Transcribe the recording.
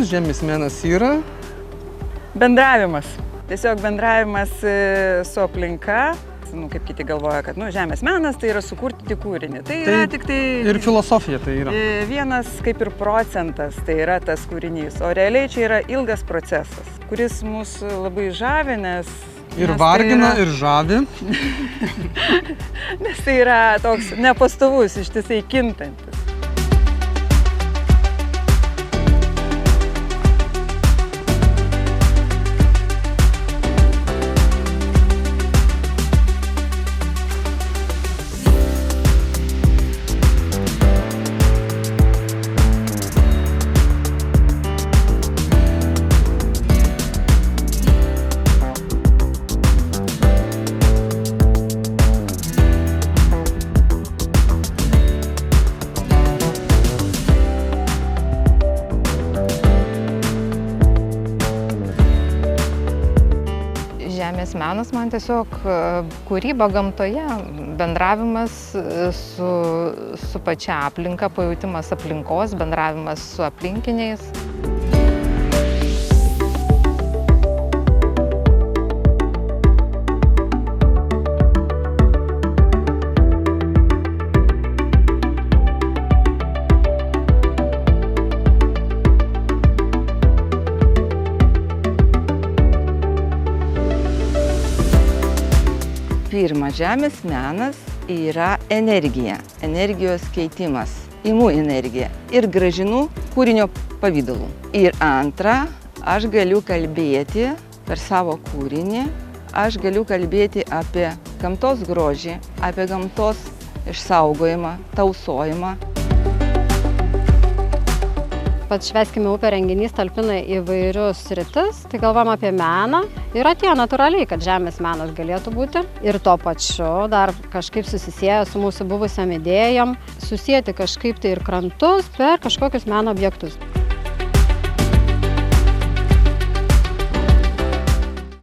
žemės menas yra? Bendravimas. Tiesiog bendravimas su aplinka. Kaip kiti galvoja, kad žemės menas tai yra sukurti tik kūrinį. Tai yra tik tai... Ir filosofija tai yra. Vienas kaip ir procentas tai yra tas kūrinys. O realiai čia yra ilgas procesas, kuris mus labai žavi, nes... Ir vargina, ir žavi. Nes tai yra toks nepastovus, ištisai kintantis. Žemės menas man tiesiog kūryba gamtoje, bendravimas su pačia aplinka, pajautimas aplinkos, bendravimas su aplinkiniais. Pirma, žemės menas yra energija, energijos keitimas. Imu energiją ir grąžinu kūrinio pavidalu. Ir antra, aš galiu kalbėti per savo kūrinį, aš galiu kalbėti apie gamtos grožį, apie gamtos išsaugojimą, tausojimą. Pats Švęskime upę renginys talpina įvairius sritis, tai galvom apie meną ir atėjo natūraliai, kad žemės menas galėtų būti. Ir tuo pačiu dar kažkaip susisieja su mūsų buvusiam idėjom, susijęti kažkaip tai ir krantus per kažkokius meno objektus.